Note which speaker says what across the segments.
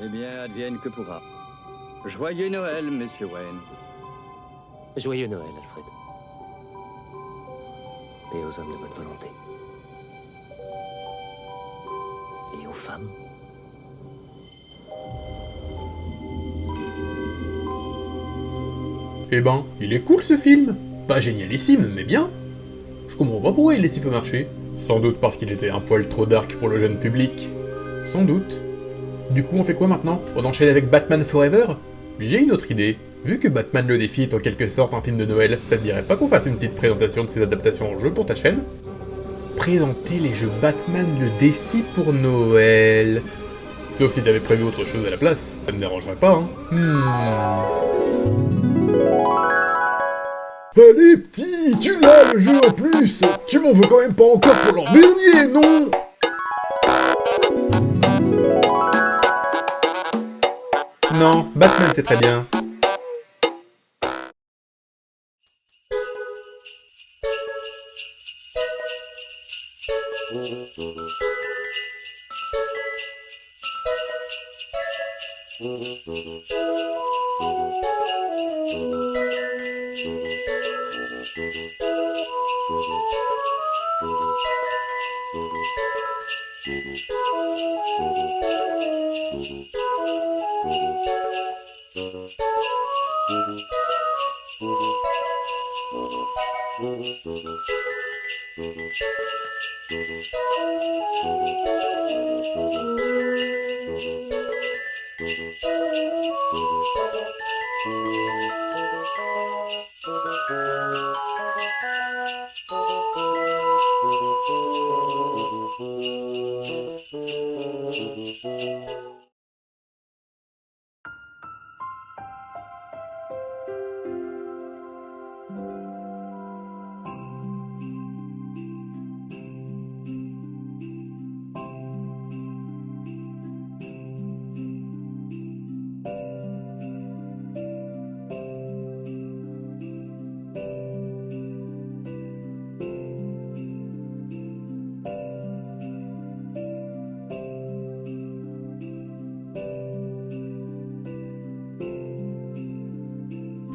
Speaker 1: Eh bien, advienne que pourra. Joyeux Noël, monsieur Wayne.
Speaker 2: Joyeux Noël, Alfred. Et aux hommes de bonne volonté. Et aux femmes.
Speaker 3: Eh ben, il est cool ce film. Pas génialissime, mais bien. Je comprends pas pourquoi il est si peu marché. Sans doute parce qu'il était un poil trop dark pour le jeune public. Sans doute. Du coup, on fait quoi maintenant? On enchaîne avec Batman Forever? J'ai une autre idée. Vu que Batman le défi est en quelque sorte un film de Noël, ça te dirait pas qu'on fasse une petite présentation de ces adaptations en jeu pour ta chaîne? Présenter les jeux Batman le défi pour Noël. Sauf si t'avais prévu autre chose à la place, ça me dérangerait pas, hein. Allez petit, tu l'as le jeu en plus. Tu m'en veux quand même pas encore pour l'an dernier, non? Non, Batman c'est très bien.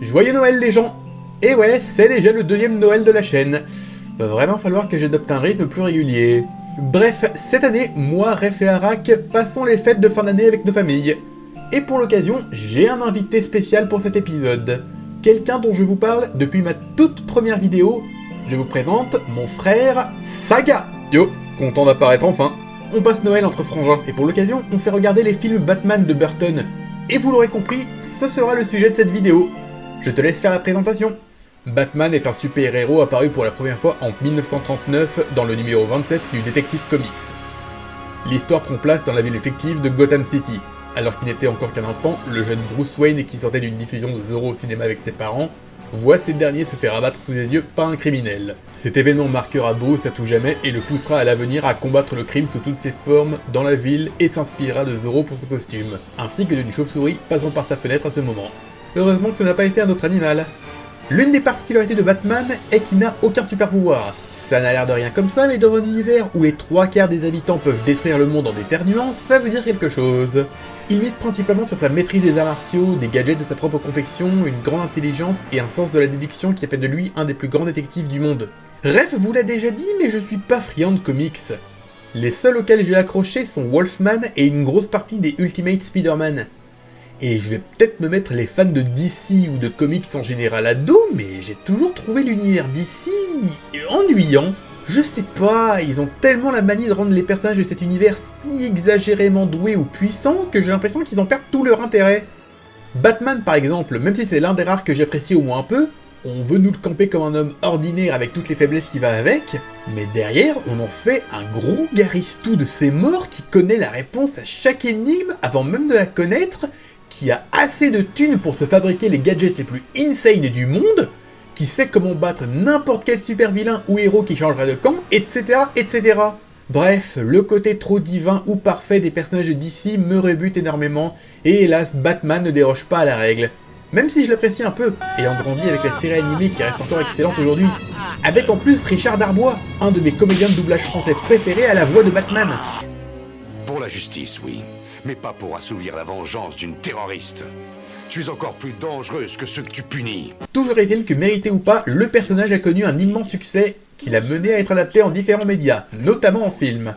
Speaker 3: Joyeux Noël les gens! Et ouais, c'est déjà le deuxième Noël de la chaîne. Va vraiment falloir que j'adopte un rythme plus régulier. Bref, cette année, moi, Ref et Arak, passons les fêtes de fin d'année avec nos familles. Et pour l'occasion, j'ai un invité spécial pour cet épisode. Quelqu'un dont je vous parle depuis ma toute première vidéo. Je vous présente mon frère Saga. Yo, content d'apparaître enfin. On passe Noël entre frangins, et pour l'occasion, on s'est regardé les films Batman de Burton. Et vous l'aurez compris, ce sera le sujet de cette vidéo. Je te laisse faire la présentation. Batman est un super-héros apparu pour la première fois en 1939 dans le numéro 27 du Detective Comics. L'histoire prend place dans la ville fictive de Gotham City. Alors qu'il n'était encore qu'un enfant, le jeune Bruce Wayne, qui sortait d'une diffusion de Zorro au cinéma avec ses parents, voit ces derniers se faire abattre sous ses yeux par un criminel. Cet événement marquera Bruce à tout jamais et le poussera à l'avenir à combattre le crime sous toutes ses formes dans la ville et s'inspirera de Zorro pour son costume, ainsi que d'une chauve-souris passant par sa fenêtre à ce moment. Heureusement que ce n'a pas été un autre animal. L'une des particularités de Batman est qu'il n'a aucun super pouvoir. Ça n'a l'air de rien comme ça, mais dans un univers où les 3/4 des habitants peuvent détruire le monde en éternuant, ça veut dire quelque chose. Il mise principalement sur sa maîtrise des arts martiaux, des gadgets de sa propre confection, une grande intelligence et un sens de la déduction qui a fait de lui un des plus grands détectives du monde. Ref vous l'a déjà dit, mais je suis pas friand de comics. Les seuls auxquels j'ai accroché sont Wolfman et une grosse partie des Ultimate Spider-Man. Et je vais peut-être me mettre les fans de DC ou de comics en général à dos, mais j'ai toujours trouvé l'univers DC ennuyant. Je sais pas, ils ont tellement la manie de rendre les personnages de cet univers si exagérément doués ou puissants que j'ai l'impression qu'ils en perdent tout leur intérêt. Batman par exemple, même si c'est l'un des rares que j'apprécie au moins un peu, on veut nous le camper comme un homme ordinaire avec toutes les faiblesses qui va avec, mais derrière on en fait un gros garistou de ses morts qui connaît la réponse à chaque énigme avant même de la connaître, qui a assez de thunes pour se fabriquer les gadgets les plus insane du monde, qui sait comment battre n'importe quel super vilain ou héros qui changerait de camp, etc., etc. Bref, le côté trop divin ou parfait des personnages de DC me rebute énormément, et hélas, Batman ne déroge pas à la règle. Même si je l'apprécie un peu, ayant grandi avec la série animée qui reste encore excellente aujourd'hui. Avec en plus Richard Darbois, un de mes comédiens de doublage français préférés à la voix de Batman.
Speaker 4: Pour la justice, oui. mais pas pour assouvir la vengeance d'une terroriste. Tu es encore plus dangereuse que ceux que tu punis.
Speaker 3: Toujours est-il que, mérité ou pas, le personnage a connu un immense succès qui l'a mené à être adapté en différents médias, notamment en film.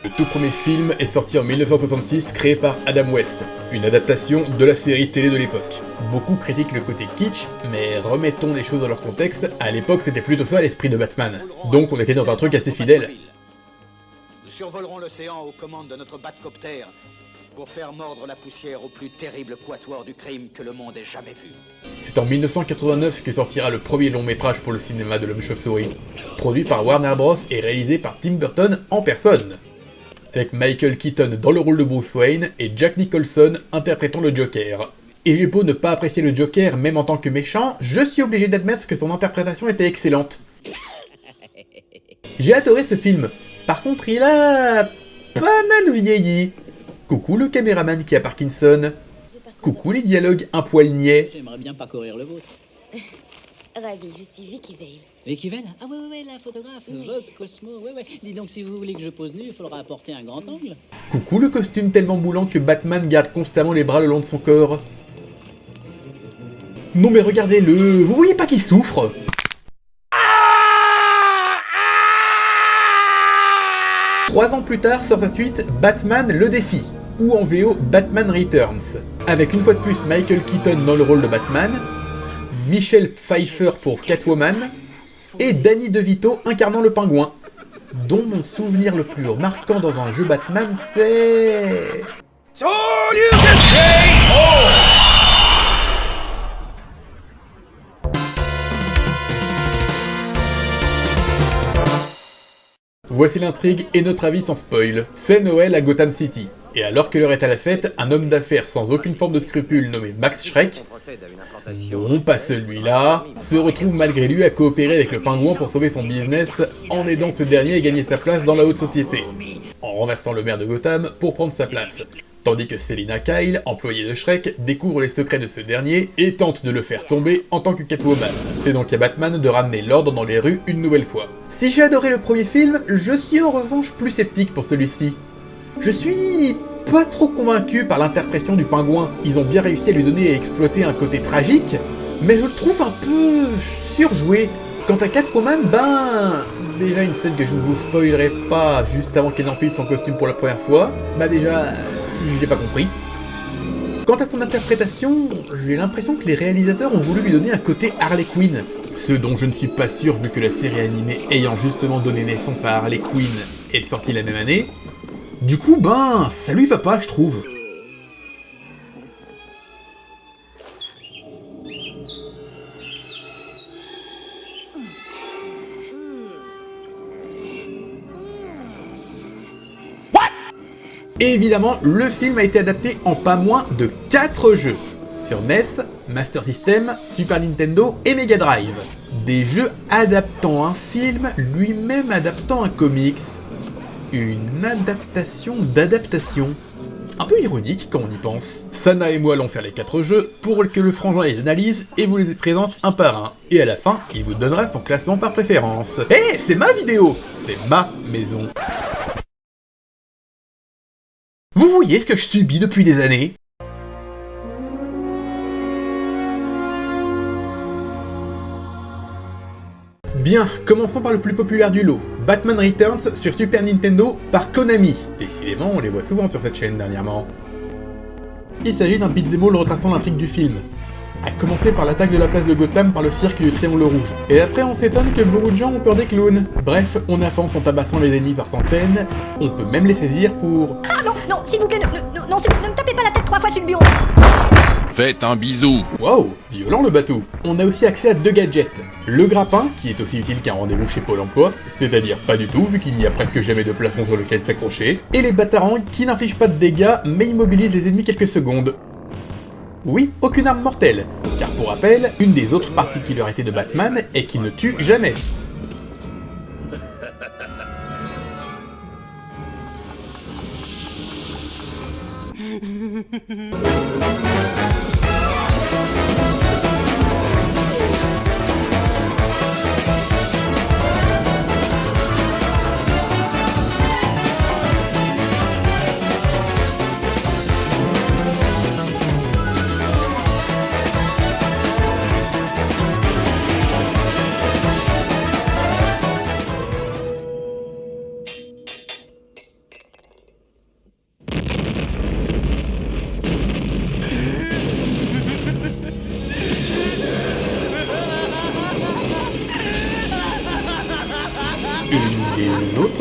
Speaker 3: Le tout premier film est sorti en 1966, créé par Adam West, une adaptation de la série télé de l'époque. Beaucoup critiquent le côté kitsch, mais remettons les choses dans leur contexte, à l'époque c'était plutôt ça l'esprit de Batman. Donc on était dans un truc assez fidèle.
Speaker 5: Nous survolerons l'océan aux commandes de notre Batcopter pour faire mordre la poussière au plus terrible quatuor du crime que le monde ait jamais vu.
Speaker 3: C'est en 1989 que sortira le premier long métrage pour le cinéma de l'Homme Chauve-Souris, produit par Warner Bros et réalisé par Tim Burton en personne, avec Michael Keaton dans le rôle de Bruce Wayne et Jack Nicholson interprétant le Joker. Et j'ai beau ne pas apprécier le Joker même en tant que méchant, je suis obligé d'admettre que son interprétation était excellente. J'ai adoré ce film, par contre il a pas mal vieilli. Coucou le caméraman qui a Parkinson. Coucou les dialogues un poil niais.
Speaker 1: J'aimerais bien parcourir le vôtre.
Speaker 6: Ravi, je suis Vicky Vale.
Speaker 1: Vicky Vale? Ah ouais, la photographe.
Speaker 6: Oui.
Speaker 1: Vogue, Cosmo, ouais. Dis donc, si vous voulez que je pose nu, il faudra apporter un grand angle.
Speaker 3: Coucou le costume tellement moulant que Batman garde constamment les bras le long de son corps. Non mais regardez-le, vous voyez pas qu'il souffre? 3 ans plus tard sort sa suite Batman le défi, ou en VO Batman Returns, avec une fois de plus Michael Keaton dans le rôle de Batman, Michelle Pfeiffer pour Catwoman, et Danny DeVito incarnant le pingouin, dont mon souvenir le plus marquant dans un jeu Batman c'est... Voici l'intrigue et notre avis sans spoil. C'est Noël à Gotham City. Et alors que l'heure est à la fête, un homme d'affaires sans aucune forme de scrupule nommé Max Schreck, non pas celui-là, se retrouve malgré lui à coopérer avec le pingouin pour sauver son business en aidant ce dernier à gagner sa place dans la haute société, en renversant le maire de Gotham pour prendre sa place. Tandis que Selina Kyle, employée de Schreck, découvre les secrets de ce dernier et tente de le faire tomber en tant que Catwoman. C'est donc à Batman de ramener l'ordre dans les rues une nouvelle fois. Si j'ai adoré le premier film, je suis en revanche plus sceptique pour celui-ci. Je suis pas trop convaincu par l'interprétation du pingouin. Ils ont bien réussi à lui donner et exploiter un côté tragique, mais je le trouve un peu surjoué. Quant à Catwoman, déjà une scène que je ne vous spoilerai pas juste avant qu'elle enfile son costume pour la première fois, j'ai pas compris. Quant à son interprétation, j'ai l'impression que les réalisateurs ont voulu lui donner un côté Harley Quinn. Ce dont je ne suis pas sûr vu que la série animée ayant justement donné naissance à Harley Quinn est sortie la même année. Du coup, ça lui va pas, je trouve. Et évidemment, le film a été adapté en pas moins de 4 jeux. Sur NES, Master System, Super Nintendo et Mega Drive. Des jeux adaptant un film, lui-même adaptant un comics. Une adaptation d'adaptation. Un peu ironique quand on y pense. Sana et moi allons faire les 4 jeux pour que le frangin les analyse et vous les présente un par un. Et à la fin, il vous donnera son classement par préférence. Hé, c'est ma vidéo! C'est ma maison. Vous voyez ce que je subis depuis des années? Bien, commençons par le plus populaire du lot, Batman Returns sur Super Nintendo par Konami. Décidément, on les voit souvent sur cette chaîne dernièrement. Il s'agit d'un beat'em all retraçant l'intrigue du film, à commencer par l'attaque de la place de Gotham par le cirque du Triangle Rouge. Et après on s'étonne que beaucoup de gens ont peur des clowns. Bref, on avance en tabassant les ennemis par centaines, on peut même les saisir pour...
Speaker 6: Ah non, s'il vous plaît, non, ne me tapez pas la tête 3 fois sur le bureau.
Speaker 4: Faites un bisou.
Speaker 3: Waouh, violent le bateau. On a aussi accès à 2 gadgets. Le grappin, qui est aussi utile qu'un rendez-vous chez Pôle emploi, c'est-à-dire pas du tout vu qu'il n'y a presque jamais de plafond sur lequel s'accrocher, et les batarangs qui n'infligent pas de dégâts mais immobilisent les ennemis quelques secondes. Oui, aucune arme mortelle, car pour rappel, une des autres particularités de Batman est qu'il ne tue jamais.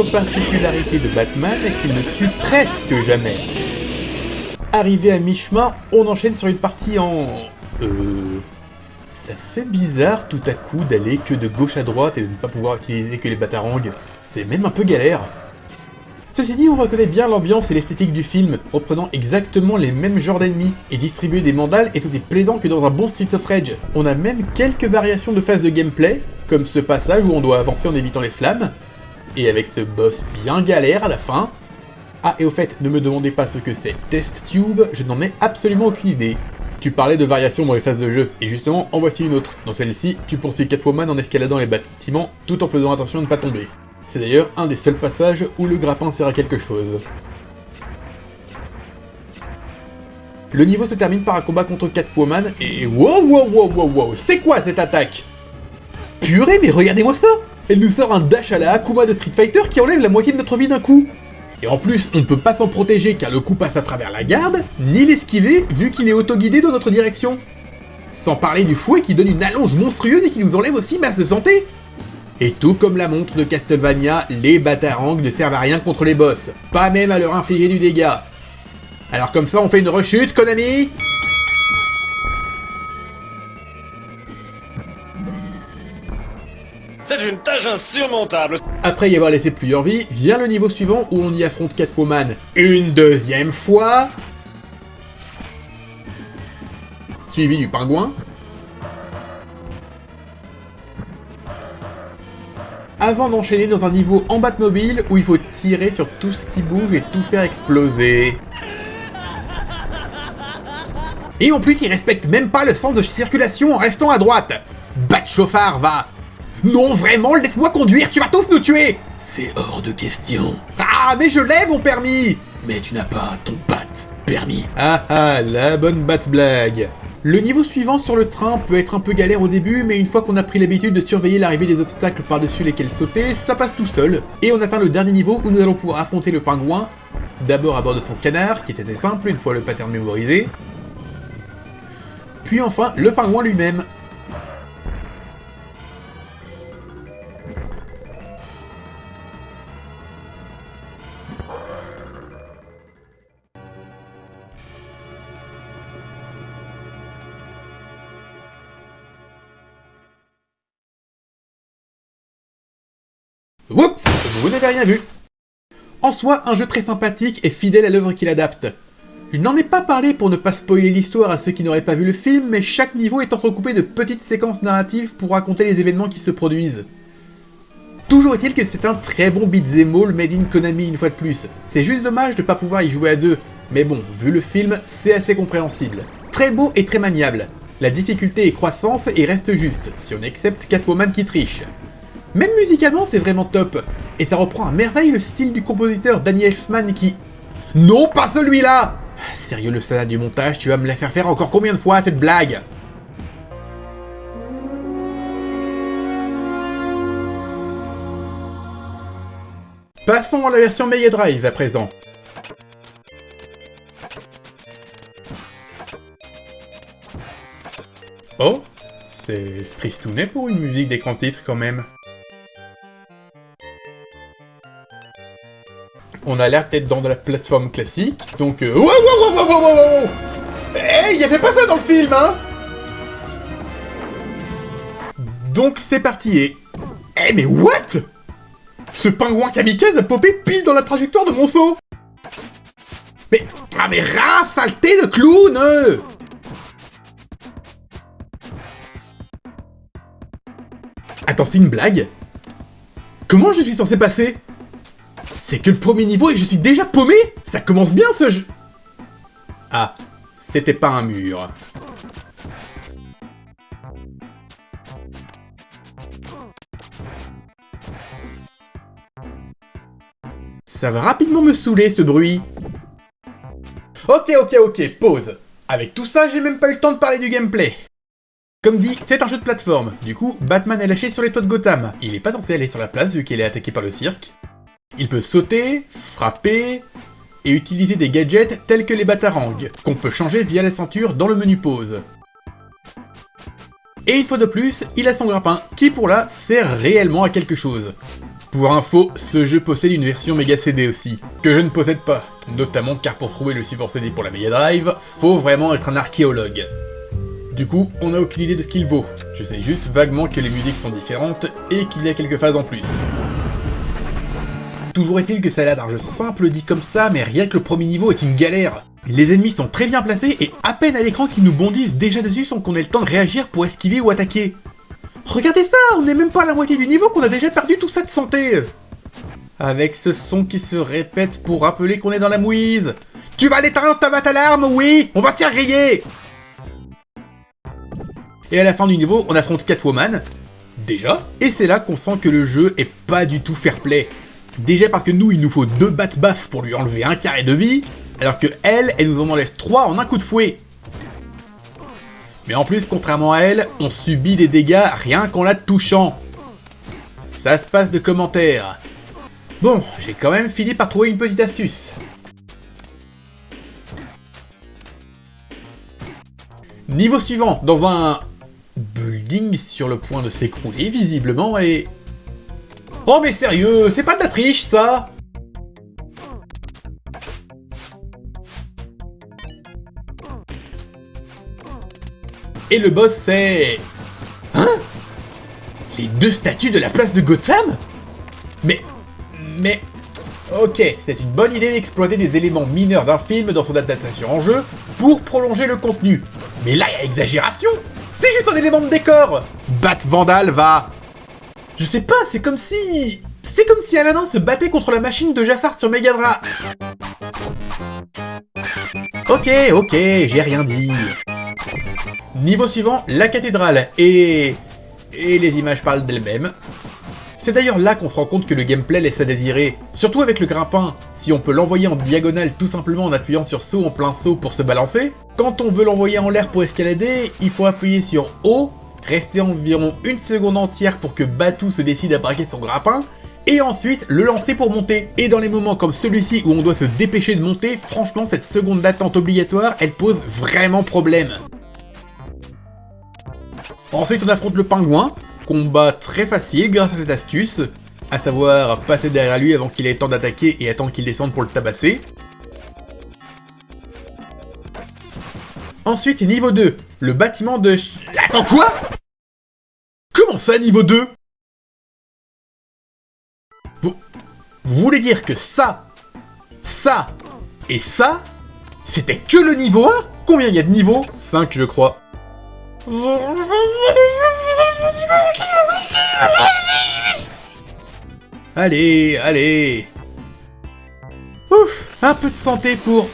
Speaker 3: L'autre particularité de Batman est qu'il ne tue presque jamais. Arrivé à mi-chemin, on enchaîne sur une partie en... Ça fait bizarre tout à coup d'aller que de gauche à droite et de ne pas pouvoir utiliser que les batarangs. C'est même un peu galère. Ceci dit, on reconnaît bien l'ambiance et l'esthétique du film, reprenant exactement les mêmes genres d'ennemis, et distribuer des mandales est aussi plaisant que dans un bon Streets of Rage. On a même quelques variations de phases de gameplay, comme ce passage où on doit avancer en évitant les flammes, et avec ce boss bien galère à la fin. Ah, et au fait, ne me demandez pas ce que c'est Test Tube, je n'en ai absolument aucune idée. Tu parlais de variations dans les phases de jeu, et justement, en voici une autre. Dans celle-ci, tu poursuis Catwoman en escaladant les bâtiments, tout en faisant attention de ne pas tomber. C'est d'ailleurs un des seuls passages où le grappin sert à quelque chose. Le niveau se termine par un combat contre Catwoman, et wow, c'est quoi cette attaque? Purée, mais regardez-moi ça! Elle nous sort un dash à la Akuma de Street Fighter qui enlève la moitié de notre vie d'un coup. Et en plus, on ne peut pas s'en protéger car le coup passe à travers la garde, ni l'esquiver vu qu'il est auto-guidé dans notre direction. Sans parler du fouet qui donne une allonge monstrueuse et qui nous enlève aussi masse de santé. Et tout comme la montre de Castlevania, les batarangs ne servent à rien contre les boss, pas même à leur infliger du dégât. Alors comme ça on fait une rechute, Konami?
Speaker 7: C'est une tâche insurmontable.
Speaker 3: Après y avoir laissé plusieurs vies, vient le niveau suivant où on y affronte Catwoman une deuxième fois, suivi du pingouin, avant d'enchaîner dans un niveau en Batmobile où il faut tirer sur tout ce qui bouge et tout faire exploser. Et en plus, il respecte même pas le sens de circulation en restant à droite. Bat-chauffard, va! Non, vraiment, laisse-moi conduire, tu vas tous nous tuer! C'est hors de question. Ah, mais je l'ai, mon permis! Mais tu n'as pas ton bat-permis. Ah, la bonne bat-blague. Le niveau suivant sur le train peut être un peu galère au début, mais une fois qu'on a pris l'habitude de surveiller l'arrivée des obstacles par-dessus lesquels sauter, ça passe tout seul. Et on atteint le dernier niveau où nous allons pouvoir affronter le pingouin, d'abord à bord de son canard, qui est assez simple une fois le pattern mémorisé, puis enfin le pingouin lui-même. Oups, vous n'avez rien vu. En soi, un jeu très sympathique et fidèle à l'œuvre qu'il adapte. Je n'en ai pas parlé pour ne pas spoiler l'histoire à ceux qui n'auraient pas vu le film, mais chaque niveau est entrecoupé de petites séquences narratives pour raconter les événements qui se produisent. Toujours est-il que c'est un très bon beat'em all made in Konami une fois de plus. C'est juste dommage de pas pouvoir y jouer à deux, mais bon, vu le film, c'est assez compréhensible. Très beau et très maniable. La difficulté est croissante et reste juste, si on accepte Catwoman qui triche. Même musicalement, c'est vraiment top, et ça reprend à merveille le style du compositeur Danny Elfman qui... Non, pas celui-là! Sérieux, le salade du montage, tu vas me la faire encore combien de fois, cette blague? Passons à la version Mega Drive à présent. Oh, c'est tristounet pour une musique d'écran titre quand même. On a l'air d'être dans de la plateforme classique, donc wow. Hey, y'avait pas ça dans le film, hein? Donc c'est parti et... Eh mais what? Ce pingouin kamikaze a popé pile dans la trajectoire de mon saut. Mais... Ah mais ras, saleté de clown! Attends, c'est une blague? Comment je suis censé passer? C'est que le premier niveau et je suis déjà paumé? Ça commence bien ce jeu! Ah, c'était pas un mur. Ça va rapidement me saouler ce bruit. Ok, pause. Avec tout ça, j'ai même pas eu le temps de parler du gameplay. Comme dit, c'est un jeu de plateforme. Du coup, Batman est lâché sur les toits de Gotham. Il est pas censé aller sur la place vu qu'il est attaqué par le cirque. Il peut sauter, frapper, et utiliser des gadgets tels que les batarangs, qu'on peut changer via la ceinture dans le menu pause. Et une fois de plus, il a son grappin, qui pour là sert réellement à quelque chose. Pour info, ce jeu possède une version Mega CD aussi, que je ne possède pas, notamment car pour trouver le support CD pour la Mega Drive, faut vraiment être un archéologue. Du coup, on n'a aucune idée de ce qu'il vaut, je sais juste vaguement que les musiques sont différentes et qu'il y a quelques phases en plus. Toujours est-il que ça a l'air d'un jeu simple dit comme ça, mais rien que le premier niveau est une galère. Les ennemis sont très bien placés et à peine à l'écran qu'ils nous bondissent déjà dessus sans qu'on ait le temps de réagir pour esquiver ou attaquer. Regardez ça, on n'est même pas à la moitié du niveau qu'on a déjà perdu tout ça de santé. Avec ce son qui se répète pour rappeler qu'on est dans la mouise. Tu vas l'éteindre ta batte à l'arme, oui. On va s'y griller. Et à la fin du niveau, on affronte Catwoman. Déjà. Et c'est là qu'on sent que le jeu est pas du tout fair play. Déjà parce que nous, il nous faut 2 battes-baffes pour lui enlever un carré de vie. Alors que elle nous en enlève 3 en un coup de fouet. Mais en plus, contrairement à elle, on subit des dégâts rien qu'en la touchant. Ça se passe de commentaires. Bon, j'ai quand même fini par trouver une petite astuce. Niveau suivant, dans un building sur le point de s'écrouler visiblement et... Oh mais sérieux, c'est pas de la triche ça! Et le boss c'est... Hein? Les 2 statues de la place de Gotham? Mais... Ok, c'est une bonne idée d'exploiter des éléments mineurs d'un film dans son adaptation en jeu pour prolonger le contenu. Mais là, il y a exagération! C'est juste un élément de décor! Bat Vandal va... Je sais pas, c'est comme si Aladdin se battait contre la machine de Jafar sur Mega Drive. Ok, j'ai rien dit. Niveau suivant, la cathédrale, et les images parlent d'elles-mêmes. C'est d'ailleurs là qu'on se rend compte que le gameplay laisse à désirer, surtout avec le grimpin. Si on peut l'envoyer en diagonale tout simplement en appuyant sur saut en plein saut pour se balancer, quand on veut l'envoyer en l'air pour escalader, il faut appuyer sur O, rester environ 1 seconde entière pour que Batou se décide à braquer son grappin, et ensuite le lancer pour monter. Et dans les moments comme celui-ci où on doit se dépêcher de monter, franchement cette seconde d'attente obligatoire, elle pose vraiment problème. Ensuite on affronte le pingouin, combat très facile grâce à cette astuce, à savoir passer derrière lui avant qu'il ait le temps d'attaquer et attendre qu'il descende pour le tabasser. Ensuite niveau 2, le bâtiment de... Attends quoi? Comment ça niveau 2? Vous voulez dire que ça et ça, c'était que le niveau 1? Combien il y a de niveaux? 5 je crois. Allez. Ouf, un peu de santé pour...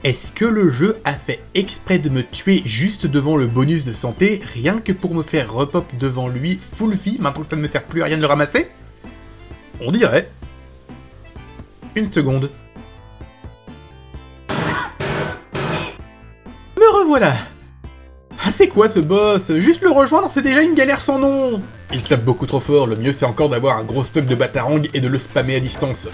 Speaker 3: Est-ce que le jeu a fait exprès de me tuer juste devant le bonus de santé, rien que pour me faire repop devant lui full vie, maintenant que ça ne me sert plus à rien de le ramasser? On dirait. 1 seconde. Me revoilà. Ah c'est quoi ce boss? Juste le rejoindre c'est déjà une galère sans nom. Il tape beaucoup trop fort, le mieux c'est encore d'avoir un gros stock de batarang et de le spammer à distance.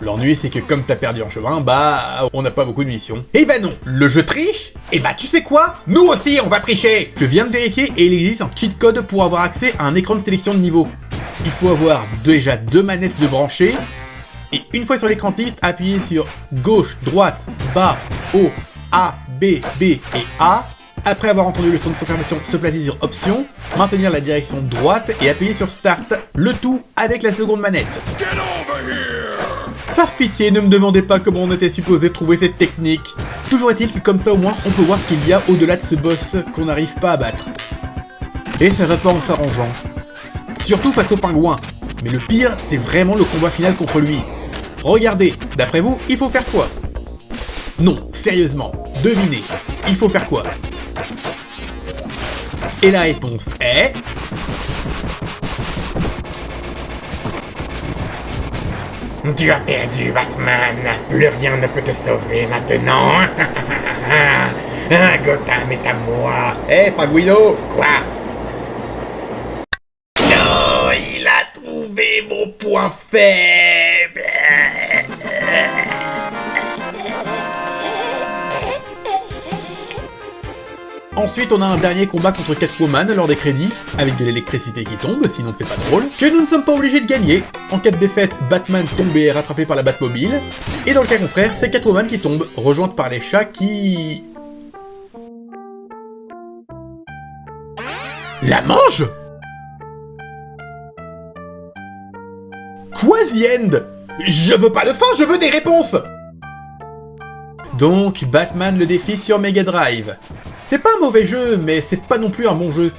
Speaker 3: L'ennui c'est que comme t'as perdu en chemin, bah on n'a pas beaucoup de munitions. Et bah non, le jeu triche? Et bah tu sais quoi? Nous aussi on va tricher. Je viens de vérifier et il existe un cheat code pour avoir accès à un écran de sélection de niveau. Il faut avoir déjà 2 manettes de branchées. Et une fois sur l'écran titre, appuyez sur gauche, droite, bas, haut, A, B, B et A. Après avoir entendu le son de confirmation, se placer sur option, maintenir la direction droite et appuyer sur start. Le tout avec la seconde manette. Par pitié, ne me demandez pas comment on était supposé trouver cette technique. Toujours est-il que comme ça au moins on peut voir ce qu'il y a au-delà de ce boss qu'on n'arrive pas à battre. Et ça va pas en s'arrangeant. Surtout face au pingouin. Mais le pire, c'est vraiment le combat final contre lui. Regardez, d'après vous, il faut faire quoi? Non, sérieusement, devinez, il faut faire quoi? Et la réponse est...
Speaker 8: Tu as perdu, Batman. Plus rien ne peut te sauver maintenant. Gotham est à moi.
Speaker 3: Pingouino!
Speaker 8: Quoi?
Speaker 3: Non, il a trouvé mon point faible. Ensuite, on a un dernier combat contre Catwoman lors des crédits, avec de l'électricité qui tombe, sinon c'est pas drôle, que nous ne sommes pas obligés de gagner. En cas de défaite, Batman tombe et est rattrapé par la Batmobile, et dans le cas contraire, c'est Catwoman qui tombe, rejointe par les chats qui... La mange? Quoi, The End? Je veux pas de fin, je veux des réponses! Donc, Batman le défie sur Mega Drive. C'est pas un mauvais jeu, mais c'est pas non plus un bon jeu.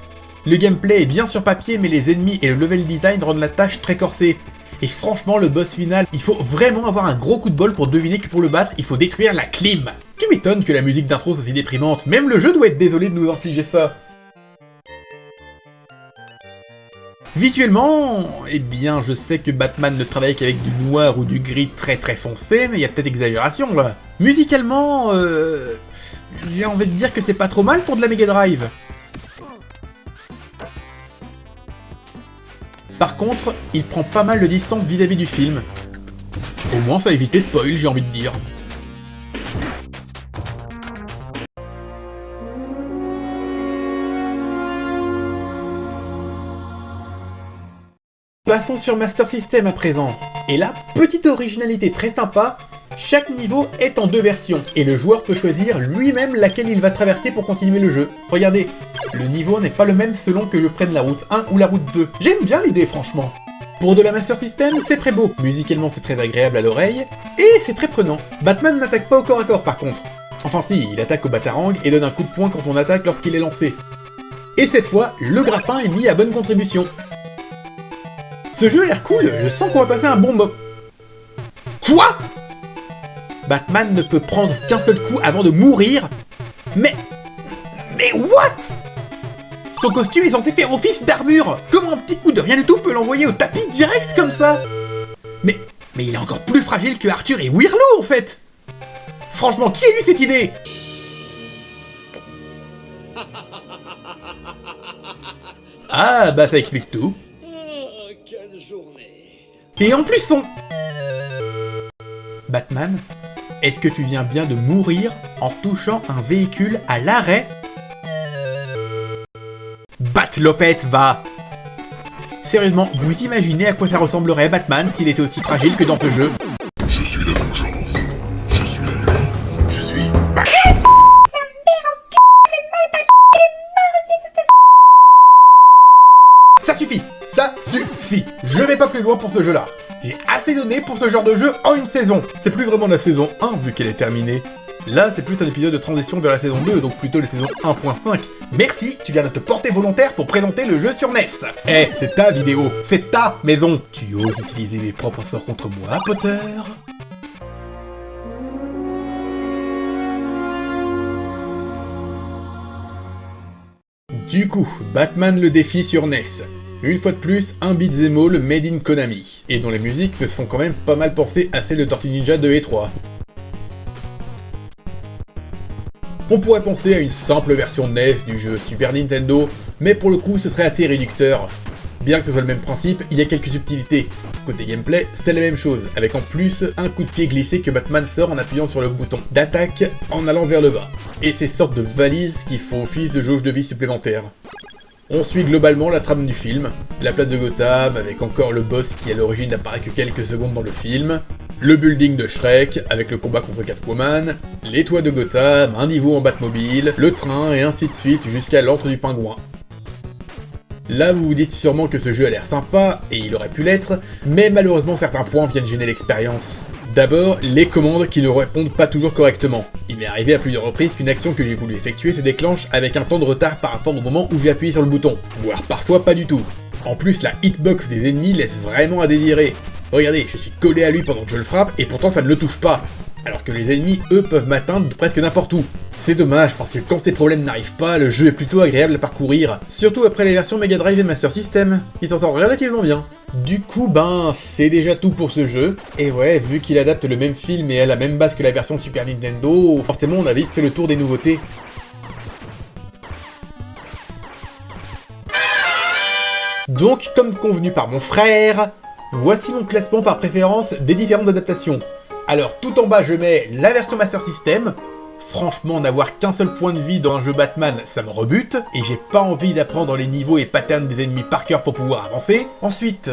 Speaker 3: Le gameplay est bien sur papier, mais les ennemis et le level design rendent la tâche très corsée. Et franchement, le boss final, il faut vraiment avoir un gros coup de bol pour deviner que pour le battre, il faut détruire la clim. Tu m'étonnes que la musique d'intro soit si déprimante, même le jeu doit être désolé de nous infliger ça. Visuellement, eh bien, je sais que Batman ne travaille qu'avec du noir ou du gris très foncé, mais il y a peut-être exagération là. Musicalement, j'ai envie de dire que c'est pas trop mal pour de la Mega Drive. Par contre, il prend pas mal de distance vis-à-vis du film. Au moins ça évite les spoils, j'ai envie de dire. Passons sur Master System à présent. Et là, petite originalité très sympa, chaque niveau est en 2 versions, et le joueur peut choisir lui-même laquelle il va traverser pour continuer le jeu. Regardez, le niveau n'est pas le même selon que je prenne la route 1 ou la route 2. J'aime bien l'idée franchement. Pour de la Master System, c'est très beau. Musicalement, c'est très agréable à l'oreille, et c'est très prenant. Batman n'attaque pas au corps à corps par contre. Enfin si, il attaque au batarang et donne un coup de poing quand on attaque lorsqu'il est lancé. Et cette fois, le grappin est mis à bonne contribution. Ce jeu a l'air cool, je sens qu'on va passer un bon moment. Quoi? Batman ne peut prendre qu'un seul coup avant de mourir? Mais what? Son costume est censé faire office d'armure. Comment un petit coup de rien du tout peut l'envoyer au tapis direct comme ça? Mais il est encore plus fragile que Arthur et Wirlo en fait. Franchement, qui a eu cette idée? Ah bah ça explique tout.
Speaker 1: Quelle journée.
Speaker 3: Et en plus son... Batman, est-ce que tu viens bien de mourir en touchant un véhicule à l'arrêt? Batlopette, va! Sérieusement, vous imaginez à quoi ça ressemblerait Batman s'il était aussi fragile que dans ce jeu?
Speaker 9: Je suis la vengeance. Je suis la nuit. Je suis...
Speaker 3: Ça suffit! Ça suffit! Je vais pas plus loin pour ce jeu-là. J'ai assez donné pour ce genre de jeu en une saison. C'est plus vraiment la saison 1 vu qu'elle est terminée. Là, c'est plus un épisode de transition vers la saison 2, donc plutôt la saison 1.5. Merci, tu viens de te porter volontaire pour présenter le jeu sur NES. Eh, c'est ta vidéo, c'est ta maison. Tu oses utiliser mes propres sorts contre moi, Potter? Du coup, Batman le défi sur NES. Une fois de plus, un beat'em all made in Konami, et dont les musiques me font quand même pas mal penser à celles de Tortue Ninja 2 et 3. On pourrait penser à une simple version NES du jeu Super Nintendo, mais pour le coup ce serait assez réducteur. Bien que ce soit le même principe, il y a quelques subtilités. Côté gameplay, c'est la même chose, avec en plus un coup de pied glissé que Batman sort en appuyant sur le bouton d'attaque en allant vers le bas. Et ces sortes de valises qui font office de jauge de vie supplémentaire. On suit globalement la trame du film, la place de Gotham avec encore le boss qui à l'origine n'apparaît que quelques secondes dans le film, le building de Shrek avec le combat contre Catwoman, les toits de Gotham, un niveau en Batmobile, le train et ainsi de suite jusqu'à l'antre du pingouin. Là vous vous dites sûrement que ce jeu a l'air sympa, et il aurait pu l'être, mais malheureusement certains points viennent gêner l'expérience. D'abord, les commandes qui ne répondent pas toujours correctement. Il m'est arrivé à plusieurs reprises qu'une action que j'ai voulu effectuer se déclenche avec un temps de retard par rapport au moment où j'ai appuyé sur le bouton, voire parfois pas du tout. En plus, la hitbox des ennemis laisse vraiment à désirer. Regardez, je suis collé à lui pendant que je le frappe, et pourtant ça ne le touche pas. Alors que les ennemis, eux, peuvent m'atteindre de presque n'importe où. C'est dommage, parce que quand ces problèmes n'arrivent pas, le jeu est plutôt agréable à parcourir. Surtout après les versions Mega Drive et Master System. Il s'en sort relativement bien. Du coup, c'est déjà tout pour ce jeu. Et ouais, vu qu'il adapte le même film et a la même base que la version Super Nintendo, forcément on a vite fait le tour des nouveautés. Donc, comme convenu par mon frère, voici mon classement par préférence des différentes adaptations. Alors tout en bas je mets la version Master System, Franchement, n'avoir qu'un seul point de vie dans un jeu Batman, ça me rebute, et j'ai pas envie d'apprendre les niveaux et patterns des ennemis par cœur pour pouvoir avancer. Ensuite,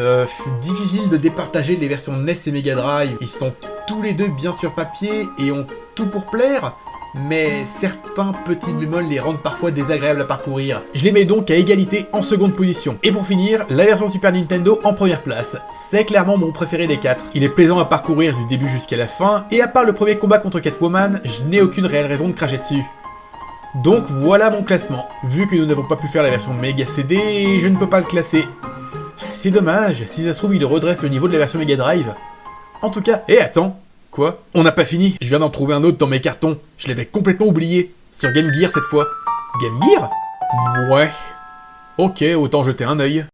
Speaker 3: difficile de départager les versions NES et Mega Drive, ils sont tous les deux bien sur papier et ont tout pour plaire, mais certains petits bémols les rendent parfois désagréables à parcourir. Je les mets donc à égalité en seconde position. Et pour finir, la version Super Nintendo en première place. C'est clairement mon préféré des 4. Il est plaisant à parcourir du début jusqu'à la fin, et à part le premier combat contre Catwoman, je n'ai aucune réelle raison de cracher dessus. Donc voilà mon classement. Vu que nous n'avons pas pu faire la version Mega CD, je ne peux pas le classer. C'est dommage, si ça se trouve il redresse le niveau de la version Mega Drive. En tout cas, attends, quoi? On n'a pas fini, je viens d'en trouver un autre dans mes cartons. Je l'avais complètement oublié. Sur Game Gear cette fois. Game Gear? Ouais. Ok, autant jeter un œil.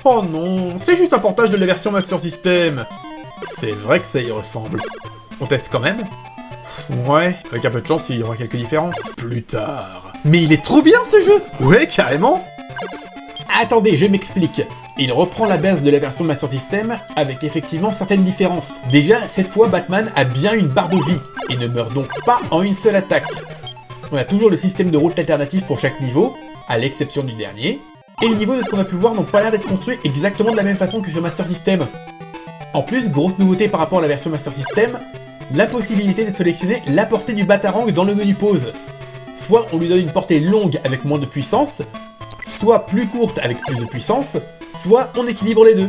Speaker 3: Oh non, c'est juste un portage de la version Master System. C'est vrai que ça y ressemble. On teste quand même? Ouais, avec un peu de chance, il y aura quelques différences. Plus tard. Mais il est trop bien ce jeu! Ouais, carrément! Attendez, je m'explique. Il reprend la base de la version Master System, avec effectivement certaines différences. Déjà, cette fois, Batman a bien une barre de vie, et ne meurt donc pas en une seule attaque. On a toujours le système de route alternatif pour chaque niveau, à l'exception du dernier, et les niveaux de ce qu'on a pu voir n'ont pas l'air d'être construits exactement de la même façon que sur Master System. En plus, grosse nouveauté par rapport à la version Master System, la possibilité de sélectionner la portée du Batarang dans le menu pause. Soit on lui donne une portée longue avec moins de puissance, soit plus courte avec plus de puissance, soit on équilibre les deux.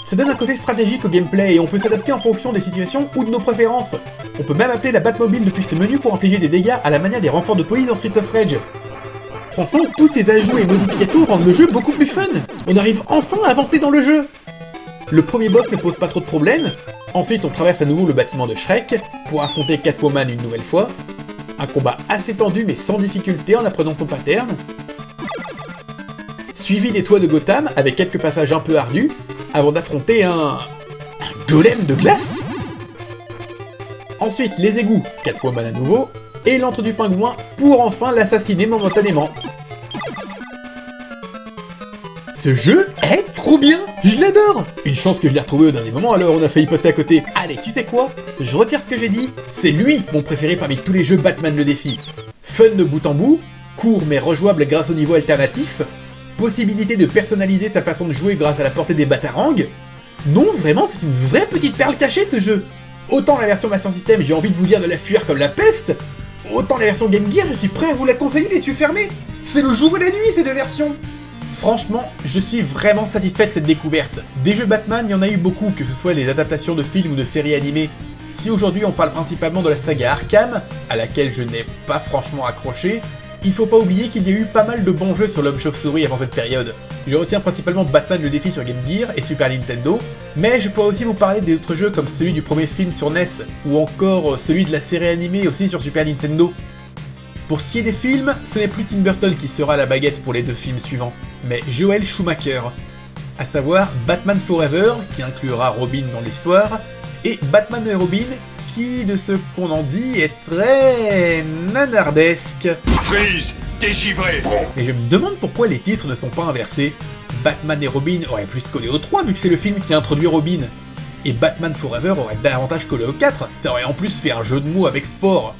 Speaker 3: Ça donne un côté stratégique au gameplay et on peut s'adapter en fonction des situations ou de nos préférences. On peut même appeler la Batmobile depuis ce menu pour infliger des dégâts à la manière des renforts de police dans Streets of Rage. Franchement, tous ces ajouts et modifications rendent le jeu beaucoup plus fun. On arrive enfin à avancer dans le jeu. Le premier boss ne pose pas trop de problèmes. Ensuite, on traverse à nouveau le bâtiment de Shrek pour affronter Catwoman une nouvelle fois. Un combat assez tendu mais sans difficulté en apprenant son pattern. Suivi des toits de Gotham avec quelques passages un peu ardus avant d'affronter un golem de glace. Ensuite, les égouts, Catwoman à nouveau, et l'antre du pingouin pour enfin l'assassiner momentanément. Ce jeu est trop bien! Je l'adore! Une chance que je l'ai retrouvé au dernier moment, alors on a failli passer à côté. Allez, tu sais quoi? Je retire ce que j'ai dit, c'est lui mon préféré parmi tous les jeux Batman le défi. Fun de bout en bout, court mais rejouable grâce au niveau alternatif, possibilité de personnaliser sa façon de jouer grâce à la portée des Batarangs. Non, vraiment, c'est une vraie petite perle cachée ce jeu! Autant la version Master System, j'ai envie de vous dire de la fuir comme la peste, autant la version Game Gear, je suis prêt à vous la conseiller les yeux fermés! C'est le jour et la nuit ces deux versions! Franchement, je suis vraiment satisfait de cette découverte. Des jeux Batman, il y en a eu beaucoup, que ce soit les adaptations de films ou de séries animées. Si aujourd'hui on parle principalement de la saga Arkham, à laquelle je n'ai pas franchement accroché, il faut pas oublier qu'il y a eu pas mal de bons jeux sur l'homme chauve-souris avant cette période. Je retiens principalement Batman le défi sur Game Gear et Super Nintendo, mais je pourrais aussi vous parler des autres jeux comme celui du premier film sur NES, ou encore celui de la série animée aussi sur Super Nintendo. Pour ce qui est des films, ce n'est plus Tim Burton qui sera à la baguette pour les deux films suivants, mais Joel Schumacher, à savoir Batman Forever, qui inclura Robin dans l'histoire, et Batman et Robin, qui, de ce qu'on en dit, est très nanardesque.
Speaker 4: Freeze, t'es givré.
Speaker 3: Mais je me demande pourquoi les titres ne sont pas inversés. Batman et Robin auraient plus collé au 3 vu que c'est le film qui a introduit Robin. Et Batman Forever aurait davantage collé au 4, ça aurait en plus fait un jeu de mots avec fort.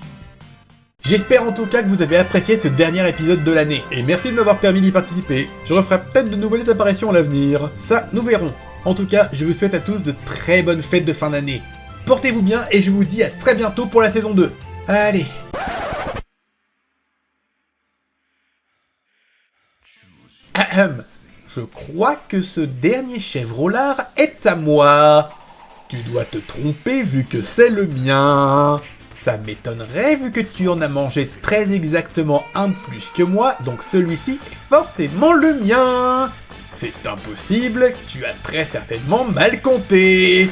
Speaker 3: J'espère en tout cas que vous avez apprécié ce dernier épisode de l'année, et merci de m'avoir permis d'y participer. Je referai peut-être de nouvelles apparitions à l'avenir, ça nous verrons. En tout cas, je vous souhaite à tous de très bonnes fêtes de fin d'année. Portez-vous bien et je vous dis à très bientôt pour la saison 2. Allez. Ahem. Je crois que ce dernier chèvre-rollard est à moi. Tu dois te tromper vu que c'est le mien. Ça m'étonnerait vu que tu en as mangé très exactement un de plus que moi, donc celui-ci est forcément le mien. C'est impossible, tu as très certainement mal compté.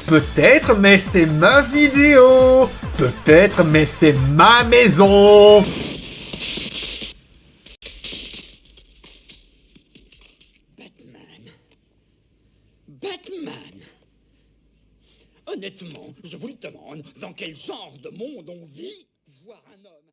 Speaker 3: Peut-être, mais c'est ma vidéo. Peut-être, mais c'est ma maison.
Speaker 1: Batman. Honnêtement, je vous le demande, dans quel genre de monde on vit? Voir un homme